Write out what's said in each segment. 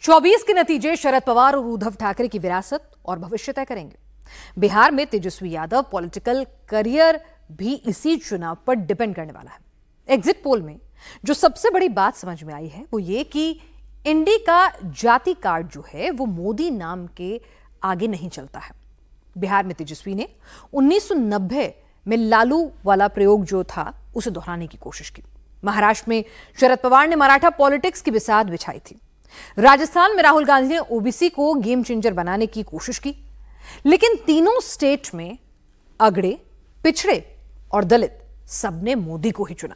24 के नतीजे शरद पवार और उद्धव ठाकरे की विरासत और भविष्य तय करेंगे। बिहार में तेजस्वी यादव पॉलिटिकल करियर भी इसी चुनाव पर डिपेंड करने वाला है। एग्जिट पोल में जो सबसे बड़ी बात समझ में आई है वो ये कि इंडी का जाति कार्ड जो है वो मोदी नाम के आगे नहीं चलता है। बिहार में तेजस्वी ने 1990 में लालू वाला प्रयोग जो था उसे दोहराने की कोशिश की। महाराष्ट्र में शरद पवार ने मराठा पॉलिटिक्स की बिसात बिछाई थी। राजस्थान में राहुल गांधी ने ओबीसी को गेम चेंजर बनाने की कोशिश की, लेकिन तीनों स्टेट में अगड़े, पिछड़े और दलित सबने मोदी को ही चुना।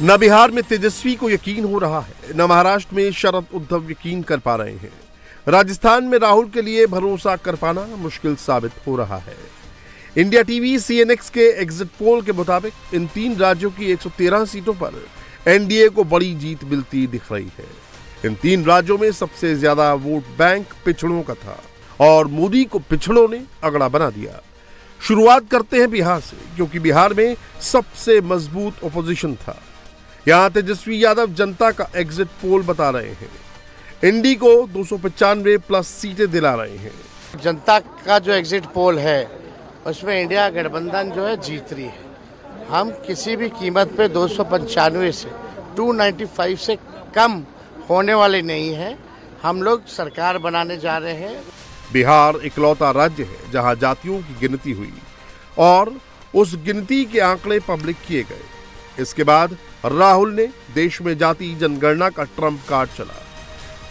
न बिहार में तेजस्वी को यकीन हो रहा है, न महाराष्ट्र में शरद उद्धव यकीन कर पा रहे हैं। राजस्थान में राहुल के लिए भरोसा कर पाना मुश्किल साबित हो रहा है। इंडिया टीवी सीएनएक्स के एग्जिट पोल के मुताबिक इन तीन राज्यों की 113 सीटों पर एनडीए को बड़ी जीत मिलती दिख रही है। इन तीन राज्यों में सबसे ज्यादा वोट बैंक पिछड़ों का था और मोदी को पिछड़ों ने अगड़ा बना दिया। शुरुआत करते हैं बिहार से, क्योंकि बिहार में सबसे मजबूत ओपोजिशन था। यहां तेजस्वी यादव जनता का एग्जिट पोल बता रहे हैं, इंडी को 295 प्लस सीटें दिला रहे हैं। जनता का जो एग्जिट पोल है उसमें इंडिया गठबंधन जो है जीत रही है। हम किसी भी कीमत पे 295 से 295 से कम होने वाले नहीं है। हम लोग सरकार बनाने जा रहे हैं। बिहार इकलौता राज्य है जहां जातियों की गिनती हुई और उस गिनती के आंकड़े पब्लिक किए गए। इसके बाद राहुल ने देश में जाति जनगणना का ट्रम्प कार्ड चला।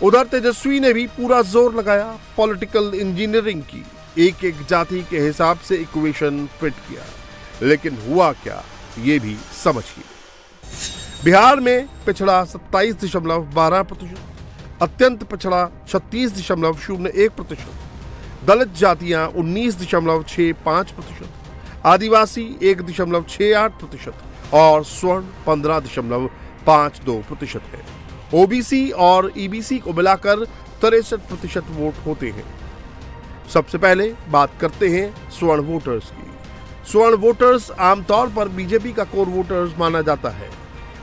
उधर तेजस्वी ने भी पूरा जोर लगाया, पॉलिटिकल इंजीनियरिंग की, एक एक जाति के हिसाब से इक्वेशन फिट किया। लेकिन हुआ क्या ये भी समझिए। बिहार में पिछड़ा 27.12%, अत्यंत पिछड़ा 36.01%, दलित जातियां 19.65%, आदिवासी 1.68% और स्वर्ण 15.52% है। ओबीसी और ईबीसी को मिलाकर 63% वोट होते हैं। सबसे पहले बात करते हैं स्वर्ण वोटर्स की। स्वर्ण वोटर्स आमतौर पर बीजेपी का कोर वोटर्स माना जाता है।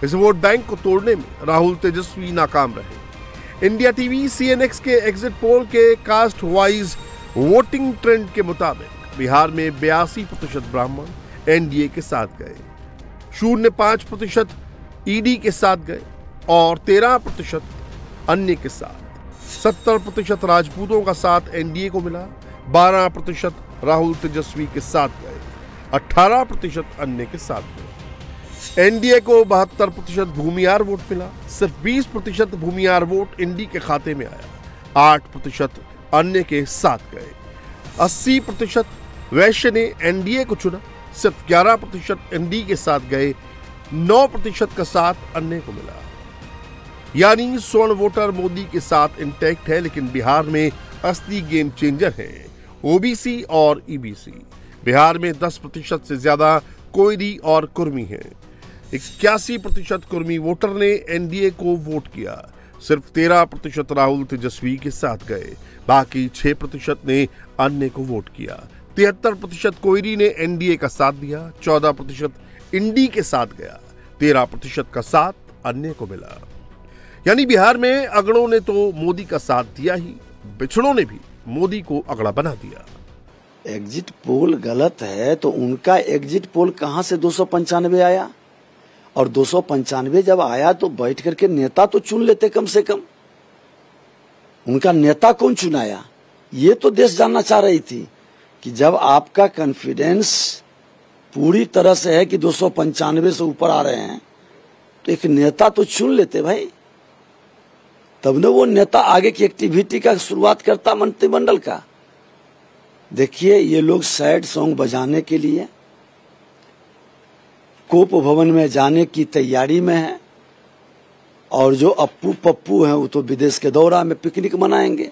इस वोट बैंक को तोड़ने में राहुल तेजस्वी नाकाम रहे। इंडिया टीवी सीएनएक्स के एग्जिट पोल के कास्ट वाइज वोटिंग ट्रेंड के मुताबिक बिहार में 82% ब्राह्मण एनडीए के साथ गए, 0.5% ईडी के साथ गए और 13% अन्य के साथ। 70% राजपूतों का साथ एनडीए को मिला, 12% राहुल तेजस्वी के साथ गए, 18% अन्य के साथ गए। एनडीए को 72% भूमिहार वोट मिला, सिर्फ 20% भूमिहार वोट इंडी के खाते में आया, 8% अन्य के साथ गए। 80% वैश्य ने एनडीए को चुना, सिर्फ 11% एनडी के साथ गए, 9% का साथ अन्य को मिला। यानी स्वर्ण वोटर मोदी के साथ इंटैक्ट है, लेकिन बिहार में असली गेम चेंजर है ओबीसी और ईबीसी। बिहार में 10% से ज्यादा कोयरी और कुर्मी है। 81% कुर्मी वोटर ने एनडीए को वोट किया, सिर्फ 13% राहुल तेजस्वी के साथ गए, बाकी 6% ने अन्य को वोट किया। 73% कोयरी ने एनडीए का साथ दिया, 14% इंडी के साथ गया, 13% का साथ अन्य को मिला। यानी बिहार में अगड़ों ने तो मोदी का साथ दिया ही, पिछड़ों ने भी मोदी को अगड़ा बना दिया। एग्जिट पोल गलत है तो उनका एग्जिट पोल कहां से 295 आया? और 295 जब आया तो बैठ करके नेता तो चुन लेते कम से कम। उनका नेता कौन चुनाया? ये तो देश जानना चाह रही थी कि जब आपका कॉन्फिडेंस पूरी तरह से है कि 295 से ऊपर आ रहे हैं तो एक नेता तो चुन लेते भाई, तब न वो नेता आगे की एक्टिविटी का शुरुआत करता मंत्रिमंडल का। देखिए ये लोग सैड सॉन्ग बजाने के लिए कोप भवन में जाने की तैयारी में है और जो अप्पू पप्पू हैं वो तो विदेश के दौरा में पिकनिक मनाएंगे।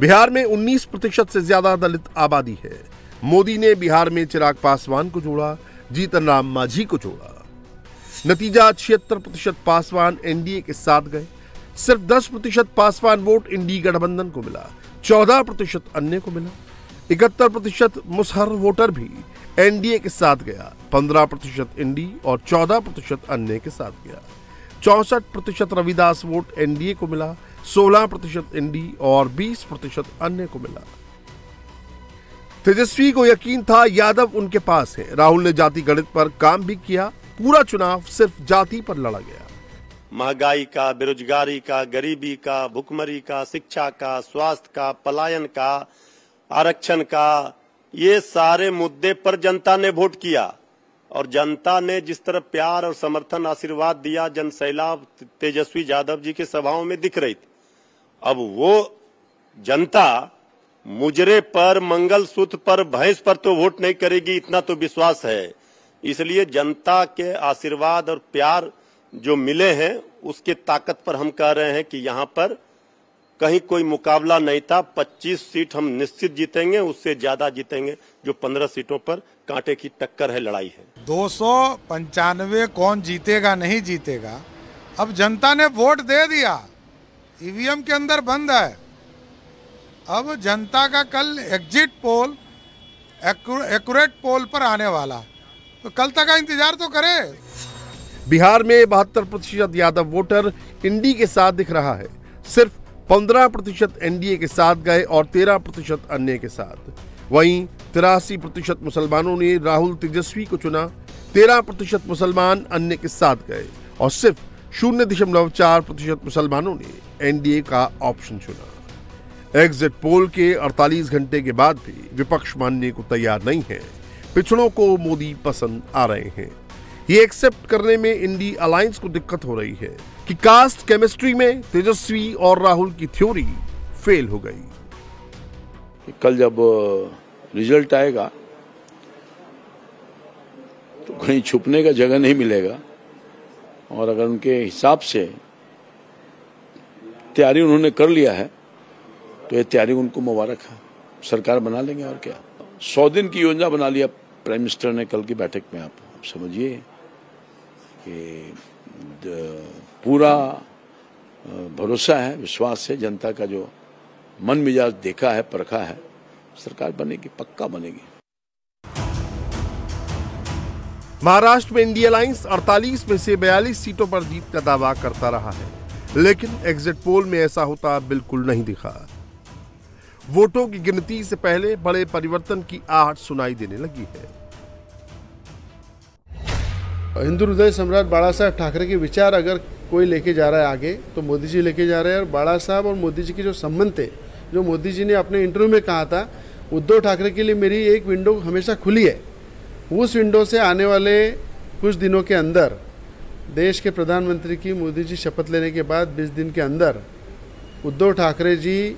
बिहार में 19% से ज्यादा दलित आबादी है। मोदी ने बिहार में चिराग पासवान को जोड़ा, जीतन राम मांझी को जोड़ा। नतीजा 76% पासवान एनडीए के साथ गए, सिर्फ 10% पासवान वोट इंडी गठबंधन को मिला, 14% अन्य को मिला। 71% मुसहर वोटर भी एनडीए के साथ गया, 15% इंडी और 14% अन्य के साथ गया। 64% रविदास वोट एनडीए को मिला, 16% इंडी और 20% अन्य को मिला। तेजस्वी को यकीन था यादव उनके पास है। राहुल ने जाति गणित पर काम भी किया, पूरा चुनाव सिर्फ जाति पर लड़ा गया। महंगाई का, बेरोजगारी का, गरीबी का, भुखमरी का, शिक्षा का, स्वास्थ्य का, पलायन का, आरक्षण का, ये सारे मुद्दे पर जनता ने वोट किया और जनता ने जिस तरह प्यार और समर्थन आशीर्वाद दिया, जनसैलाब तेजस्वी यादव जी के सभाओं में दिख रही थी। अब वो जनता मुजरे पर, मंगलसूत्र पर, भैंस पर तो वोट नहीं करेगी, इतना तो विश्वास है। इसलिए जनता के आशीर्वाद और प्यार जो मिले हैं उसके ताकत पर हम कह रहे हैं कि यहाँ पर कहीं कोई मुकाबला नहीं था। 25 सीट हम निश्चित जीतेंगे, उससे ज्यादा जीतेंगे। जो 15 सीटों पर कांटे की टक्कर है, लड़ाई है। 295 कौन जीतेगा नहीं जीतेगा, अब जनता ने वोट दे दिया, ईवीएम के अंदर बंद है। अब जनता का कल एग्जिट पोल एक्यूरेट पोल पर आने वाला, तो कल तक का इंतजार तो करे। बिहार में 72% यादव वोटर इंडी के साथ दिख रहा है, सिर्फ 15% एनडीए के साथ गए और 13% अन्य के साथ। वहीं 83% मुसलमानों ने राहुल तेजस्वी को चुना, 13% मुसलमान अन्य के साथ गए और सिर्फ 0.4% मुसलमानों ने एनडीए का ऑप्शन चुना। एग्जिट पोल के 48 घंटे के बाद भी विपक्ष मानने को तैयार नहीं है। पिछड़ों को मोदी पसंद आ रहे हैं। ये एक्सेप्ट करने में इंडी अलायंस को दिक्कत हो रही है कि कास्ट केमिस्ट्री में तेजस्वी और राहुल की थ्योरी फेल हो गई। कल जब रिजल्ट आएगा तो कहीं छुपने का जगह नहीं मिलेगा और अगर उनके हिसाब से तैयारी उन्होंने कर लिया है तो ये तैयारी उनको मुबारक है। सरकार बना लेंगे और क्या। 100 दिन की योजना बना लिया प्राइम मिनिस्टर ने कल की बैठक में। आप समझिए कि पूरा भरोसा है, विश्वास है, जनता का जो मन मिजाज देखा है, परखा है, सरकार बनेगी, पक्का बनेगी। महाराष्ट्र में इंडिया अलायंस 48 में से 42 सीटों पर जीत का दावा करता रहा है, लेकिन एग्जिट पोल में ऐसा होता बिल्कुल नहीं दिखा। वोटों की गिनती से पहले बड़े परिवर्तन की आहट सुनाई देने लगी है। हिंदू हृदय सम्राट बाला साहब ठाकरे के विचार अगर कोई लेके जा रहा है आगे तो मोदी जी लेके जा रहे हैं। और बाला साहब और मोदी जी के जो संबंध थे, जो मोदी जी ने अपने इंटरव्यू में कहा था, उद्धव ठाकरे के लिए मेरी एक विंडो हमेशा खुली है। उस विंडो से आने वाले कुछ दिनों के अंदर देश के प्रधानमंत्री की मोदी जी शपथ लेने के बाद 20 दिन के अंदर उद्धव ठाकरे जी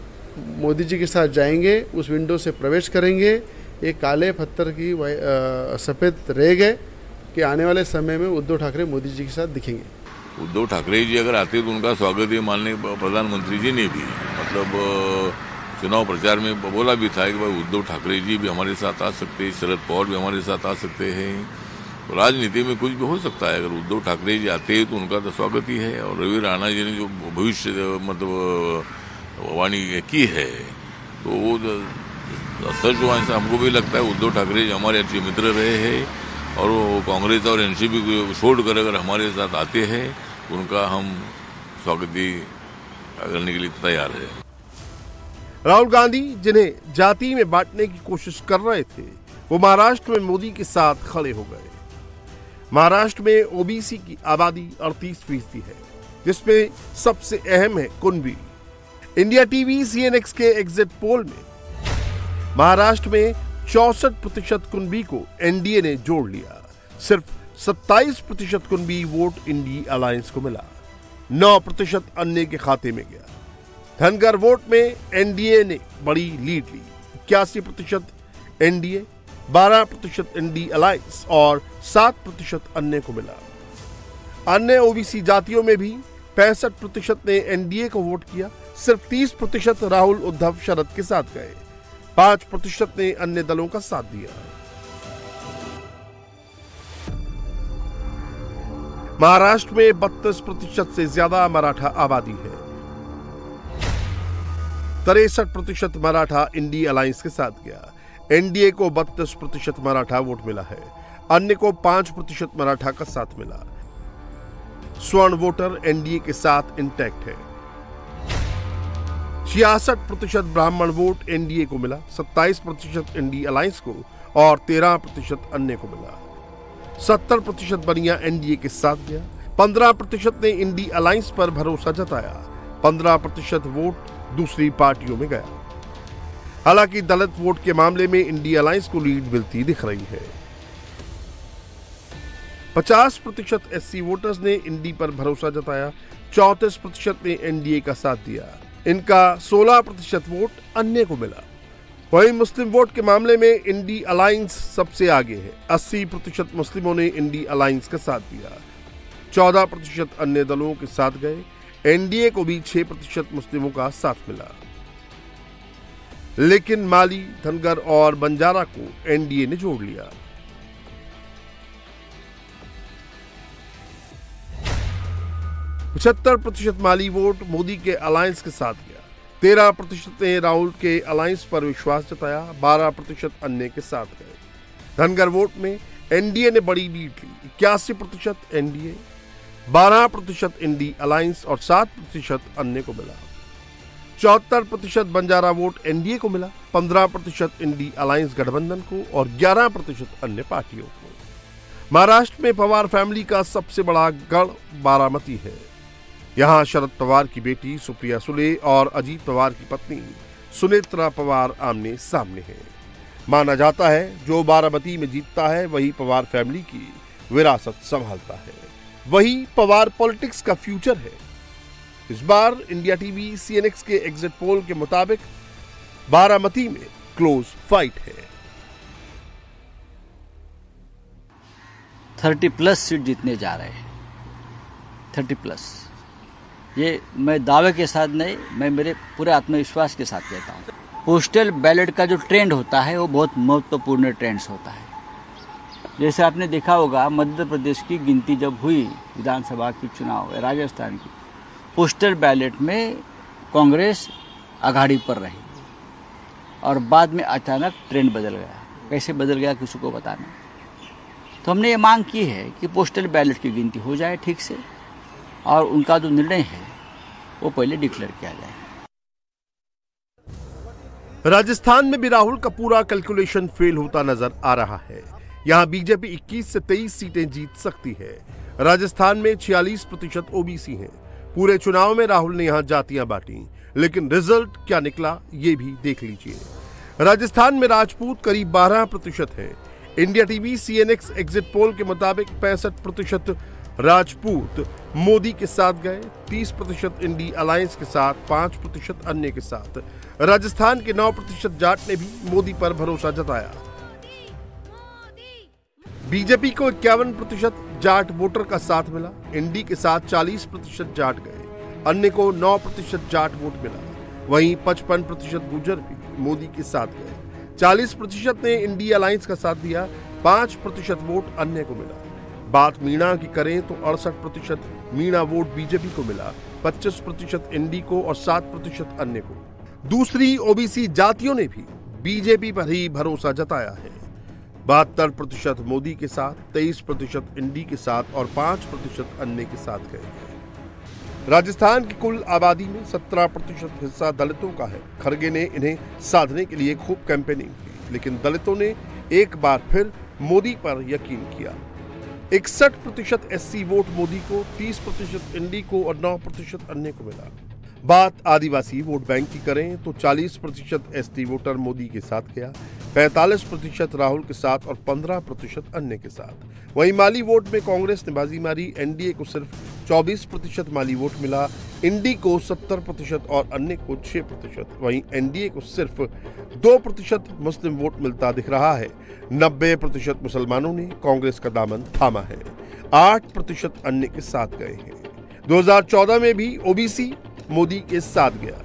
मोदी जी के साथ जाएंगे, उस विंडो से प्रवेश करेंगे। एक काले पत्थर की सफ़ेद रेग है कि आने वाले समय में उद्धव ठाकरे मोदी जी के साथ दिखेंगे। उद्धव ठाकरे जी अगर आते तो उनका स्वागत ये मानने प्रधानमंत्री जी ने भी मतलब चुनाव प्रचार में बोला भी था कि भाई उद्धव ठाकरे जी भी हमारे साथ आ सकते हैं, शरद पवार भी हमारे साथ आ सकते हैं। तो राजनीति में कुछ भी हो सकता है। अगर उद्धव ठाकरे जी आते हैं तो उनका तो स्वागत ही है। और रवि राणा जी ने जो भविष्य मतलब वाणी की है तो वो सच हुआ। हमको भी लगता है उद्धव ठाकरे जी हमारे अच्छे मित्र रहे हैं और वो कांग्रेस और एनसीपी को छोड़कर अगर हमारे साथ आते हैं उनका हम स्वागत ही करने के लिए तैयार है। राहुल गांधी जिन्हें जाति में बांटने की कोशिश कर रहे थे, वो महाराष्ट्र में मोदी के साथ खड़े हो गए। महाराष्ट्र में ओबीसी की आबादी 38% है, जिसमें सबसे अहम है कुणबी। इंडिया टीवी सीएनएक्स के एग्जिट पोल में महाराष्ट्र में 64% कुणबी को एनडीए ने जोड़ लिया। सिर्फ 27% कुणबी वोट इंडी अलायंस को मिला, 9% अन्य के खाते में गया। धनगर वोट में एनडीए ने बड़ी लीड ली, 81% एनडीए, 12% इंडी अलायंस और 7% अन्य को मिला। अन्य ओबीसी जातियों में भी 65% ने एनडीए को वोट किया, सिर्फ 30% राहुल उद्धव शरद के साथ गए, 5% ने अन्य दलों का साथ दिया। महाराष्ट्र में 32% से ज्यादा मराठा आबादी है। 63% मराठा इंडी अलायंस के साथ गया, एनडीए को 32% मराठा वोट मिला है, अन्य को 5% मराठा का साथ मिला। स्वर्ण वोटर एनडीए के साथ इंटैक्ट है। 66% ब्राह्मण वोट एनडीए को मिला, 27% इंडी अलायंस को और 13% अन्य को मिला। 70% बनिया एनडीए के साथ गया, 15% ने इंडी अलायंस पर भरोसा जताया, 15% वोट दूसरी पार्टियों में गया। हालांकि दलित वोट के मामले में इंडी अलायंस को लीड मिलती दिख रही है। 50% एससी वोटर्स ने इंडी पर भरोसा जताया, 34% ने एनडीए का साथ दिया। इनका 16% वोट अन्य को मिला। वहीं मुस्लिम वोट के मामले में इंडी अलायंस सबसे आगे है। 80% मुस्लिमों ने इंडी अलायंस का साथ दिया, 14% अन्य दलों के साथ गए। एनडीए को भी 6% मुस्लिमों का साथ मिला। लेकिन माली, धनगर और बंजारा को एनडीए ने जोड़ लिया। %75 माली वोट मोदी के अलायंस के साथ गया, 13% ने राहुल के अलायंस पर विश्वास जताया, 12% अन्य के साथ गए। धनगर वोट में एनडीए ने बड़ी लीड ली, 81% एनडीए, 12% इंडी अलायंस और 7% अन्य को मिला। 74% बंजारा वोट एनडीए को मिला, 15% इंडी अलायंस गठबंधन को और 11% अन्य पार्टियों को। महाराष्ट्र में पवार फैमिली का सबसे बड़ा गढ़ बारामती है। यहां शरद पवार की बेटी सुप्रिया सुले और अजीत पवार की पत्नी सुनेत्रा पवार आमने सामने हैं। माना जाता है जो बारामती में जीतता है वही पवार फैमिली की विरासत संभालता है, वही पवार पॉलिटिक्स का फ्यूचर है। इस बार इंडिया टीवी सीएनएक्स के एग्जिट पोल के मुताबिक बारामती में क्लोज फाइट है। 30+ सीट जीतने जा रहे हैं, 30+। ये मैं दावे के साथ नहीं, मैं मेरे पूरे आत्मविश्वास के साथ कहता हूँ। पोस्टल बैलेट का जो ट्रेंड होता है वो बहुत महत्वपूर्ण ट्रेंड्स होता है। जैसे आपने देखा होगा मध्य प्रदेश की गिनती जब हुई, विधानसभा की चुनाव, राजस्थान की, पोस्टल बैलेट में कांग्रेस आघाड़ी पर रही और बाद में अचानक ट्रेंड बदल गया। कैसे बदल गया किसी को पता नहीं। तो हमने ये मांग की है कि पोस्टल बैलेट की गिनती हो जाए ठीक से और उनका जो निर्णय है वो पहले डिक्लेयर किया जाए। राजस्थान में भी राहुल का पूरा कैलकुलेशन फेल होता नजर आ रहा है। यहां बीजेपी 21 से 23 सीटें जीत सकती है। राजस्थान में 46% ओबीसी हैं। पूरे चुनाव में राहुल ने यहां जातियां बांटी, लेकिन रिजल्ट क्या निकला ये भी देख लीजिए। राजस्थान में राजपूत करीब 12% है। India TV CNX exit poll के मुताबिक 65% राजपूत मोदी के साथ गए, 30% इंडी अलायंस के साथ, 5% अन्य के साथ। राजस्थान के 9% जाट ने भी मोदी पर भरोसा जताया। बीजेपी को 51% जाट वोटर का साथ मिला। इंडी के साथ 40% जाट गए, अन्य को 9% जाट वोट मिला। वहीं 55% गुर्जर भी मोदी के साथ गए, 40% ने इंडी अलायंस का साथ दिया, 5% वोट अन्य को मिला। बात मीणा की करें तो 68% मीणा वोट बीजेपी को मिला, 25% इंडी को और 7% अन्य को। दूसरी ओबीसी जातियों ने भी बीजेपी पर ही भरोसा जताया है। 72% मोदी के साथ, 23% इंडी के साथ और 5% अन्य के साथ गए। राजस्थान की कुल आबादी में 17% हिस्सा दलितों का है। खड़गे ने इन्हें साधने के लिए खूब कैंपेनिंग की, लेकिन दलितों ने एक बार फिर मोदी पर यकीन किया। 61% एससी वोट मोदी को, 30% इंडी को और 9% अन्य को मिला। बात आदिवासी वोट बैंक की करें तो 40% एसटी वोटर मोदी के साथ गया, 45% राहुल के साथ और 15% अन्य के साथ। वहीं माली वोट में कांग्रेस ने बाजी मारी। एनडीए को सिर्फ 24% माली वोट मिला, इंडी को 70% और अन्य को 6%। वहीं एनडीए को सिर्फ 2% मुस्लिम वोट मिलता दिख रहा है। 90% मुसलमानों ने कांग्रेस का दामन थामा है, 8% अन्य के साथ गए हैं। 2014 में भी ओबीसी मोदी के साथ गया,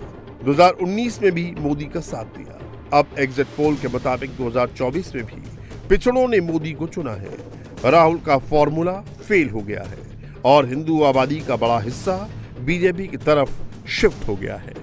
2019 में भी मोदी का साथ दिया। अब एग्जिट पोल के मुताबिक 2024 में भी पिछड़ों ने मोदी को चुना है। राहुल का फॉर्मूला फेल हो गया है और हिंदू आबादी का बड़ा हिस्सा बीजेपी की तरफ शिफ्ट हो गया है।